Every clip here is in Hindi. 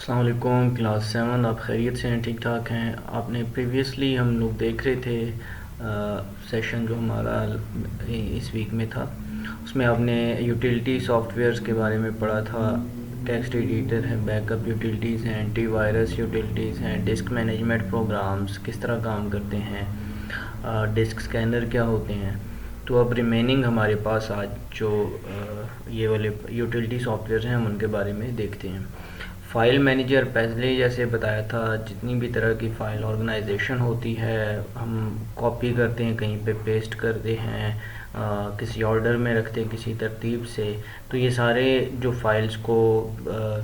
अस्सलाम वालेकुम क्लास 7। आप खैरियत से हैं? ठीक ठाक हैं? आपने प्रीवियसली हम लोग देख रहे थे सेशन जो हमारा इस वीक में था, उसमें आपने यूटिलिटी सॉफ्टवेयर्स के बारे में पढ़ा था। टेक्स्ट एडिटर है, बैकअप यूटिलिटीज़ हैं, एंटीवायरस यूटिलिटीज़ हैं, डिस्क मैनेजमेंट प्रोग्राम्स किस तरह काम करते हैं, डिस्क स्कैनर क्या होते हैं। तो अब रिमेनिंग हमारे पास आज जो ये वाले यूटिलिटी सॉफ्टवेयर हैं हम उनके बारे में देखते हैं। फ़ाइल मैनेजर पहले जैसे बताया था, जितनी भी तरह की फ़ाइल ऑर्गेनाइजेशन होती है हम कॉपी करते हैं, कहीं पे पेस्ट करते हैं, किसी ऑर्डर में रखते हैं किसी तरतीब से। तो ये सारे जो फ़ाइल्स को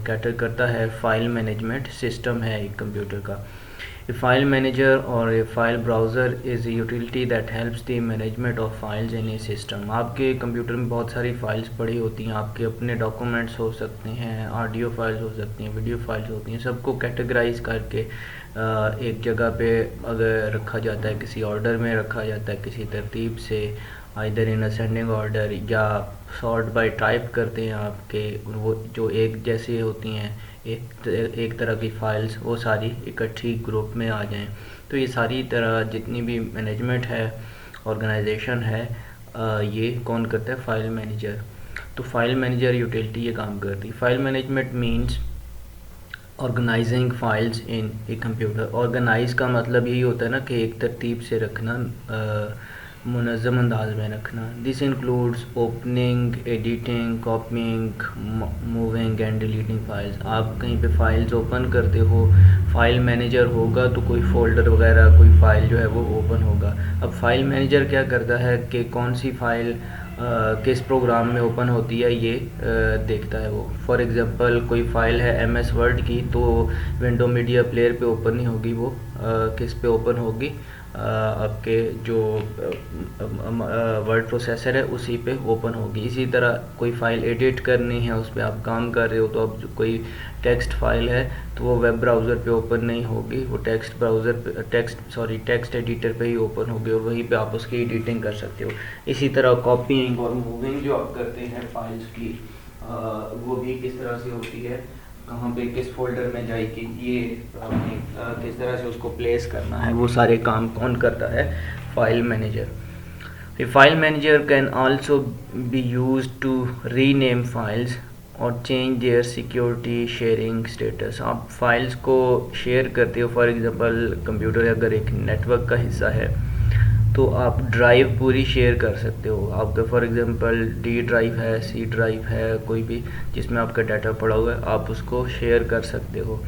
कैटर करता है फ़ाइल मैनेजमेंट सिस्टम है एक कंप्यूटर का। A file manager or a file browser is a utility that helps the management of files in a system। आपके कंप्यूटर में बहुत सारी फाइल्स पड़ी होती हैं, आपके अपने डॉक्यूमेंट्स हो सकते हैं, ऑडियो फाइल्स हो सकती हैं, वीडियो फाइल्स होती हैं, सबको कैटेगराइज करके एक जगह पे अगर रखा जाता है, किसी ऑर्डर में रखा जाता है, किसी तरतीब से, आइदर इन असेंडिंग ऑर्डर या सॉर्ट बाय टाइप करते हैं आपके वो जो एक जैसी होती हैं एक तरह की फ़ाइल्स, वो सारी इकट्ठी ग्रुप में आ जाएं। तो ये सारी तरह जितनी भी मैनेजमेंट है, ऑर्गेनाइजेशन है, ये कौन करता है? File manager. तो फ़ाइल मैनेजर यूटिलिटी ये काम करती है। File management means organising files in a computer. Organise का मतलब यही होता है ना कि एक तरतीब से रखना, मुनज़्ज़म अंदाज में रखना। This includes opening, editing, कॉपिंग, moving and deleting files. आप कहीं पे फाइल्स ओपन करते हो, फाइल मैनेजर होगा तो कोई फ़ोल्डर वगैरह कोई फ़ाइल जो है वो ओपन होगा। अब फाइल मैनेजर क्या करता है कि कौन सी फ़ाइल किस प्रोग्राम में ओपन होती है ये देखता है वो। फॉर एग्ज़ाम्पल कोई फ़ाइल है MS वर्ड की, तो विंडो मीडिया प्लेयर पे ओपन नहीं होगी, वो किस पे ओपन होगी? आपके जो वर्ड प्रोसेसर है उसी पे ओपन होगी। इसी तरह कोई फ़ाइल एडिट करनी है, उस पर आप काम कर रहे हो, तो अब कोई टेक्स्ट फाइल है तो वो वेब ब्राउज़र पे ओपन नहीं होगी, वो टेक्स्ट एडिटर पे ही ओपन होगी और वहीं पे आप उसकी एडिटिंग कर सकते हो। इसी तरह कॉपिंग और मूविंग जो आप करते हैं फाइल्स की, वो भी किस तरह से होती है, कहाँ पे किस फोल्डर में जाएगी, ये आपने किस तरह से उसको प्लेस करना है, वो सारे काम कौन करता है? File manager. The file manager can also be used to rename files और change their security sharing status. आप फाइल्स को शेयर करते हो, फॉर एग्जांपल कंप्यूटर अगर एक नेटवर्क का हिस्सा है तो आप ड्राइव पूरी शेयर कर सकते हो। आपका फॉर एग्जांपल D ड्राइव है, C ड्राइव है, कोई भी जिसमें आपका डाटा पड़ा हुआ है, आप उसको शेयर कर सकते हो।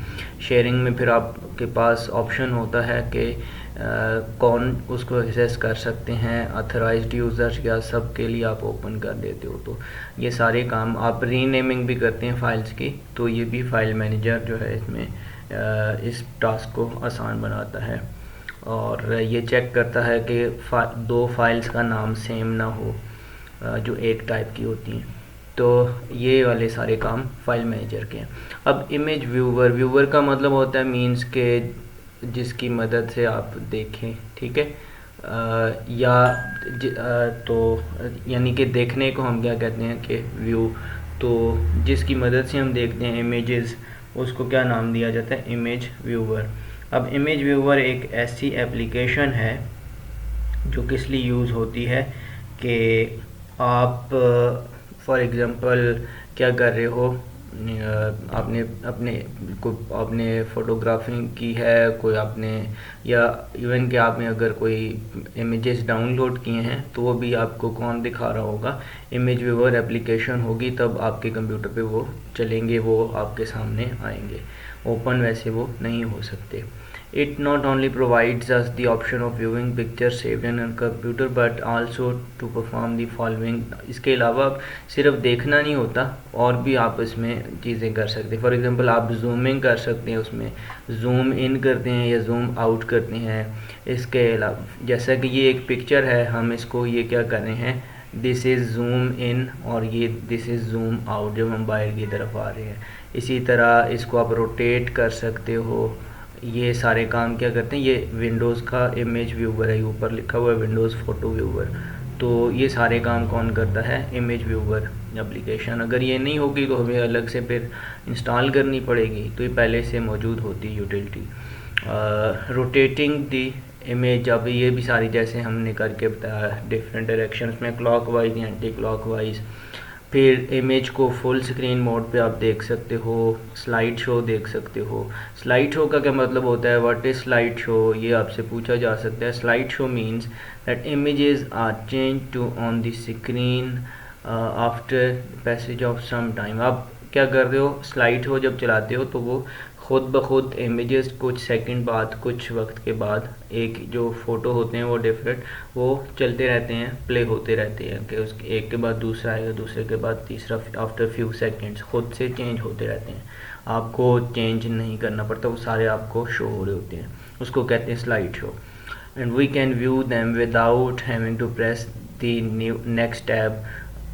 शेयरिंग में फिर आपके पास ऑप्शन होता है कि कौन उसको एक्सेस कर सकते हैं, अथराइज्ड यूज़र्स या सब के लिए आप ओपन कर देते हो। तो ये सारे काम आप रीनेमिंग भी करते हैं फाइल्स की, तो ये भी फाइल मैनेजर जो है इसमें इस टास्क को आसान बनाता है और ये चेक करता है कि दो फाइल्स का नाम सेम ना हो जो एक टाइप की होती हैं। तो ये वाले सारे काम फाइल मैनेजर के हैं। अब इमेज व्यूवर, व्यूवर का मतलब होता है मीन्स के जिसकी मदद से आप देखें, ठीक है, तो यानी कि देखने को हम क्या कहते हैं कि व्यू, तो जिसकी मदद से हम देखते हैं इमेजेस, उसको क्या नाम दिया जाता है? Image viewer. अब इमेज व्यूवर एक ऐसी एप्लीकेशन है जो किस लिए यूज़ होती है कि आप फॉर एग्ज़ाम्पल क्या कर रहे हो, आपने अपने को आपने फ़ोटोग्राफी की है कोई आपने, या इवन कि आपने अगर कोई इमेजेस डाउनलोड किए हैं तो वो भी आपको कौन दिखा रहा होगा? इमेज व्यूवर एप्लीकेशन होगी, तब आपके कंप्यूटर पे वो चलेंगे, वो आपके सामने आएंगे। ओपन वैसे वो नहीं हो सकते। It not only provides us the option of viewing pictures saved in a computer but also to perform the following। इसके अलावा सिर्फ देखना नहीं होता, और भी आप इसमें चीज़ें कर सकते हैं। फॉर एग्जांपल आप जूमिंग कर सकते हैं, उसमें जूम इन करते हैं या जूम आउट करते हैं। इसके अलावा जैसा कि ये एक पिक्चर है, हम इसको ये क्या कर रहे हैं, दिस इज़ जूम इन और ये दिस इज़ जूम आउट जब हम बाहर की तरफ आ रहे हैं। इसी तरह इसको आप रोटेट कर सकते हो। ये सारे काम क्या करते हैं? ये विंडोज़ का इमेज व्यूवर है, ऊपर लिखा हुआ है विंडोज़ फ़ोटो व्यूवर। तो ये सारे काम कौन करता है? Image viewer application. अगर ये नहीं होगी तो हमें अलग से फिर इंस्टॉल करनी पड़ेगी, तो ये पहले से मौजूद होती है यूटिलिटी। रोटेटिंग दी इमेज, अब ये भी सारी जैसे हमने करके बताया डिफरेंट डायरेक्शंस में, क्लॉकवाइज या एंटी क्लॉकवाइज। फिर इमेज को फुल स्क्रीन मोड पे आप देख सकते हो, स्लाइड शो देख सकते हो। स्लाइड शो का क्या मतलब होता है? व्हाट इज स्लाइड शो, ये आपसे पूछा जा सकता है। Slide show means that images are change to on the screen after passage of some time. आप क्या कर रहे हो? स्लाइड शो जब चलाते हो तो वो खुद ब खुद इमेजेस कुछ सेकंड बाद, कुछ वक्त के बाद, एक जो फ़ोटो होते हैं वो डिफरेंट वो चलते रहते हैं, प्ले होते रहते हैं कि उसके एक के बाद दूसरा आएगा, दूसरे के बाद तीसरा, आफ्टर फ्यू सेकंड्स खुद से चेंज होते रहते हैं। आपको चेंज नहीं करना पड़ता, वो सारे आपको शो हो रहे होते हैं, उसको कहते हैं slide show. And we can view them without having to press the next tab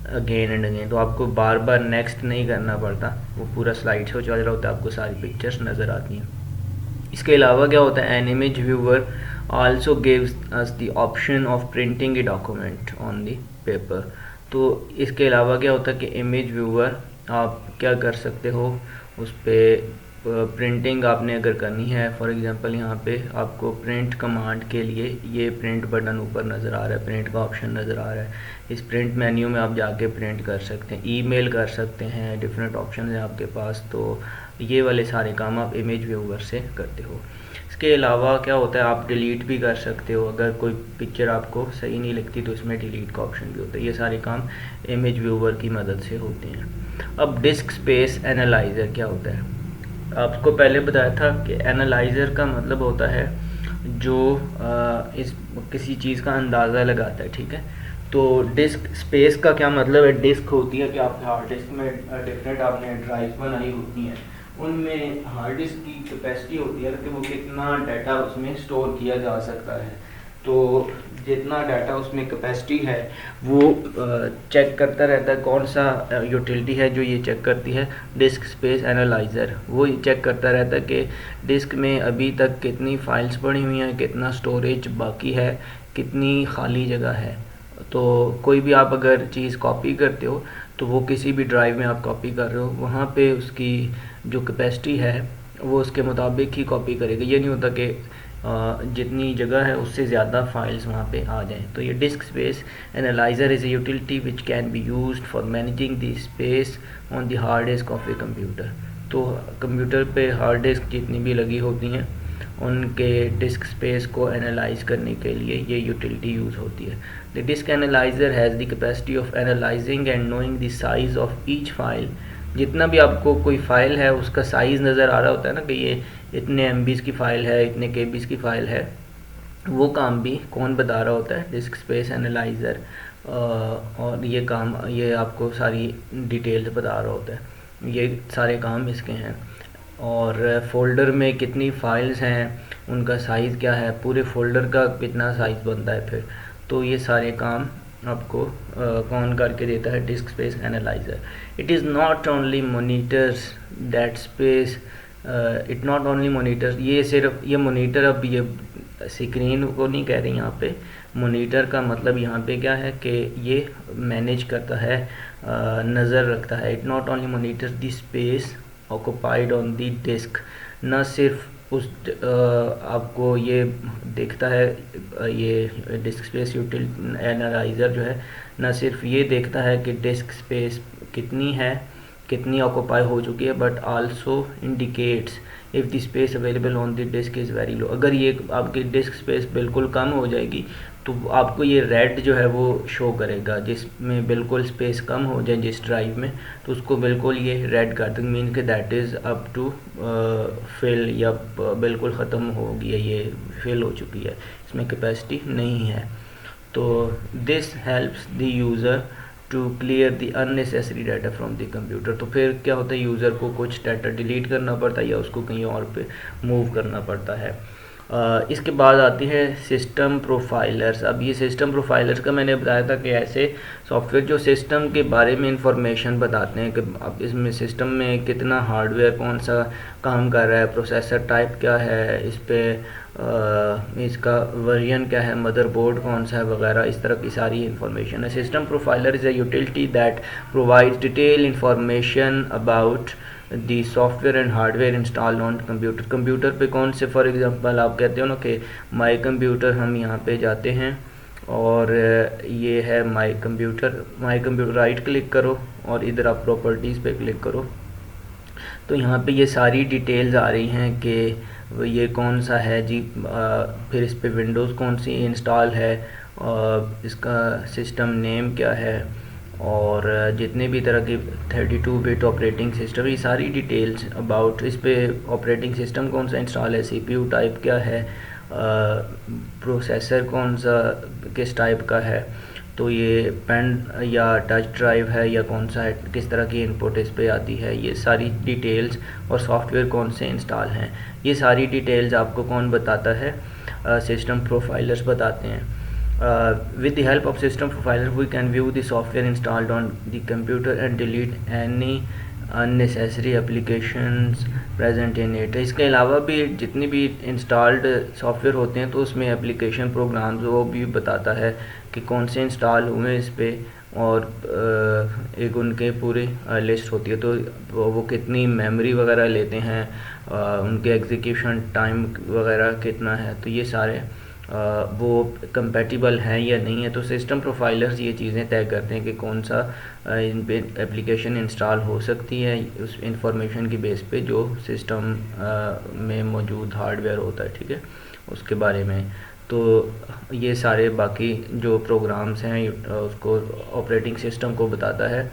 again and again. तो आपको बार बार नेक्स्ट नहीं करना पड़ता, वो पूरा स्लाइड शो चल रहा होता है, आपको सारी पिक्चर्स नज़र आती हैं। इसके अलावा क्या होता है? An image viewer also gives us the option of printing a document on the paper. तो इसके अलावा क्या होता है कि इमेज व्यूअर आप क्या कर सकते हो, उस पर प्रिंटिंग आपने अगर करनी है, फॉर एग्जांपल यहाँ पे आपको प्रिंट कमांड के लिए ये प्रिंट बटन ऊपर नज़र आ रहा है, प्रिंट का ऑप्शन नज़र आ रहा है। इस प्रिंट मेन्यू में आप जाके प्रिंट कर सकते हैं, ईमेल कर सकते हैं, डिफरेंट ऑप्शन हैं आपके पास। तो ये वाले सारे काम आप इमेज व्यूअर से करते हो। इसके अलावा क्या होता है? आप डिलीट भी कर सकते हो, अगर कोई पिक्चर आपको सही नहीं लगती तो इसमें डिलीट का ऑप्शन भी होता है। ये सारे काम इमेज व्यूअर की मदद से होते हैं। अब डिस्क स्पेस एनालाइज़र क्या होता है? आपको पहले बताया था कि एनालाइज़र का मतलब होता है जो इस किसी चीज़ का अंदाज़ा लगाता है, ठीक है। तो डिस्क स्पेस का क्या मतलब है? डिस्क होती है कि आपके हार्ड डिस्क में डिफरेंट आपने ड्राइव बनाई होती हैं, उनमें हार्ड डिस्क की कैपेसिटी होती है कि वो कितना डाटा उसमें स्टोर किया जा सकता है। तो जितना डाटा उसमें कैपेसिटी है वो चेक करता रहता है। कौन सा यूटिलिटी है जो ये चेक करती है? Disc space analyser. वो चेक करता रहता है कि डिस्क में अभी तक कितनी फाइल्स पड़ी हुई हैं, कितना स्टोरेज बाकी है, कितनी खाली जगह है। तो कोई भी आप अगर चीज़ कॉपी करते हो तो वो किसी भी ड्राइव में आप कॉपी कर रहे हो, वहाँ पे उसकी जो कैपेसिटी है वो उसके मुताबिक ही कॉपी करेगा। ये नहीं होता कि जितनी जगह है उससे ज़्यादा फाइल्स वहाँ पे आ जाएं। तो ये disc space analyser is a utility which can be used for managing the space on the hard disk of a computer. तो कंप्यूटर पे हार्ड डिस्क जितनी भी लगी होती हैं उनके डिस्क स्पेस को एनालाइज करने के लिए ये यूटिलिटी यूज़ होती है। The disk analyser has the capacity of analysing and knowing the size of each file. जितना भी आपको कोई फ़ाइल है उसका साइज़ नज़र आ रहा होता है ना कि ये इतने MBs की फ़ाइल है, इतने KBs की फ़ाइल है, वो काम भी कौन बता रहा होता है? Disc space analyser. और ये काम ये आपको सारी डिटेल्स बता रहा होता है, ये सारे काम इसके हैं। और फ़ोल्डर में कितनी फ़ाइल्स हैं, उनका साइज़ क्या है, पूरे फ़ोल्डर का कितना साइज़ बनता है फिर। तो ये सारे काम आपको कौन करके देता है? Disc space analyser. It is not only monitors that space, it not only monitor, ये सिर्फ ये मोनीटर, अब ये स्क्रीन को नहीं कह रहे यहाँ पे। मोनीटर का मतलब यहाँ पे क्या है कि ये मैनेज करता है, नज़र रखता है। It not only monitor the space occupied on the disk, न सिर्फ उस आपको ये देखता है, ये डिस्क स्पेस यूटिलिटी एनालाइज़र जो है न सिर्फ ये देखता है कि डिस्क स्पेस कितनी है, कितनी ऑक्यूपाई हो चुकी है, but also indicates if the space available on the disc is very low. अगर ये आपकी डिस्क स्पेस बिल्कुल कम हो जाएगी तो आपको ये रेड जो है वो शो करेगा, जिसमें बिल्कुल स्पेस कम हो जाए जिस ड्राइव में, तो उसको बिल्कुल ये रेड कर देंगे, मीन कि that is up to fill, या बिल्कुल ख़त्म हो गया, ये फिल हो चुकी है, इसमें कैपेसिटी नहीं है। तो this helps the user to clear the unnecessary data from the computer. तो फिर क्या होता है? यूज़र को कुछ डाटा डिलीट करना पड़ता है या उसको कहीं और पे मूव करना पड़ता है। इसके बाद आती है सिस्टम प्रोफाइलर्स। अब ये सिस्टम प्रोफाइलर्स का मैंने बताया था कि ऐसे सॉफ्टवेयर जो सिस्टम के बारे में इंफॉर्मेशन बताते हैं कि अब इसमें सिस्टम में कितना हार्डवेयर कौन सा काम कर रहा है, प्रोसेसर टाइप क्या है, इस पर इसका वर्जन क्या है, मदरबोर्ड कौन सा है वगैरह, इस तरह की सारी इंफॉर्मेशन है। System profiler is a utility that provides detail information about the software and hardware install on computer. Computer पे कौन से, फॉर एग्जांपल आप कहते हो ना कि माई कंप्यूटर, हम यहाँ पे जाते हैं और ये है माई कंप्यूटर राइट क्लिक करो और इधर आप प्रॉपर्टीज़ पे क्लिक करो, तो यहाँ पे ये सारी डिटेल्स आ रही हैं कि ये कौन सा है जी, फिर इस पे विंडोज़ कौन सी इंस्टॉल है, इसका सिस्टम नेम क्या है, और जितने भी तरह की 32 बिट ऑपरेटिंग सिस्टम, ये सारी डिटेल्स अबाउट इस पे ऑपरेटिंग सिस्टम कौन सा इंस्टॉल है, सीपीयू टाइप क्या है, प्रोसेसर कौन सा किस टाइप का है, तो ये पेन या टच ड्राइव है या कौन सा है, किस तरह की इनपुट इस पे आती है, ये सारी डिटेल्स, और सॉफ्टवेयर कौन से इंस्टॉल हैं, ये सारी डिटेल्स आपको कौन बताता है, सिस्टम प्रोफाइलर्स बताते हैं। With the help of system profiler we can view the software installed on the computer and delete any unnecessary applications present in it। इसके अलावा भी जितनी भी इंस्टॉल्ड सॉफ्टवेयर होते हैं तो उसमें एप्लीकेशन प्रोग्राम्स वो भी बताता है कि कौन से इंस्टॉल हुए इस पे, और एक उनके पूरी लिस्ट होती है, तो वो कितनी मेमोरी वगैरह लेते हैं, उनके एग्जीक्यूशन टाइम वगैरह कितना है, तो ये सारे वो कंपैटिबल हैं या नहीं है। तो सिस्टम प्रोफाइलर्स ये चीज़ें तय करते हैं कि कौन सा इन पे एप्लीकेशन इंस्टॉल हो सकती है उस इंफॉर्मेशन की बेस पे जो सिस्टम में मौजूद हार्डवेयर होता है, ठीक है, उसके बारे में। तो ये सारे बाकी जो प्रोग्राम्स हैं उसको ऑपरेटिंग सिस्टम को बताता है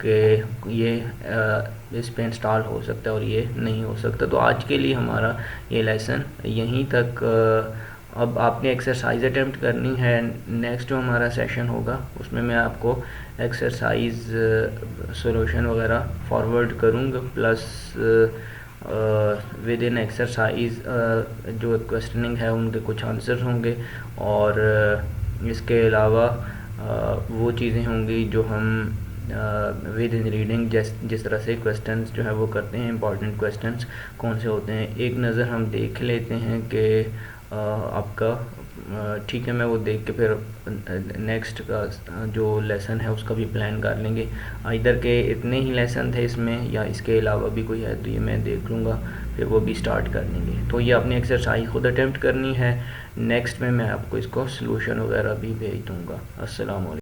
कि ये इस पे इंस्टॉल हो सकता है और ये नहीं हो सकता। तो आज के लिए हमारा ये लेसन यहीं तक। अब आपने एक्सरसाइज अटेम्प्ट करनी है, नेक्स्ट जो हमारा सेशन होगा उसमें मैं आपको एक्सरसाइज सॉल्यूशन वगैरह फॉरवर्ड करूँगा, प्लस विद इन एक्सरसाइज जो क्वेश्चनिंग है उनके कुछ आंसर होंगे, और इसके अलावा वो चीज़ें होंगी जो हम विद इन रीडिंग जिस तरह से क्वेश्चंस जो है वो करते हैं, इंपॉर्टेंट क्वेश्चंस कौन से होते हैं, एक नज़र हम देख लेते हैं कि आपका ठीक है। मैं वो देख के फिर नेक्स्ट का जो लेसन है उसका भी प्लान कर लेंगे। इधर के इतने ही लेसन थे इसमें या इसके अलावा भी कोई है तो ये मैं देख लूँगा, फिर वो भी स्टार्ट कर लेंगे। तो ये अपनी एक्सरसाइज खुद अटेम्प्ट करनी है, नेक्स्ट में मैं आपको इसको सलूशन वगैरह भी भेज दूँगा। अस्सलाम वालेकुम।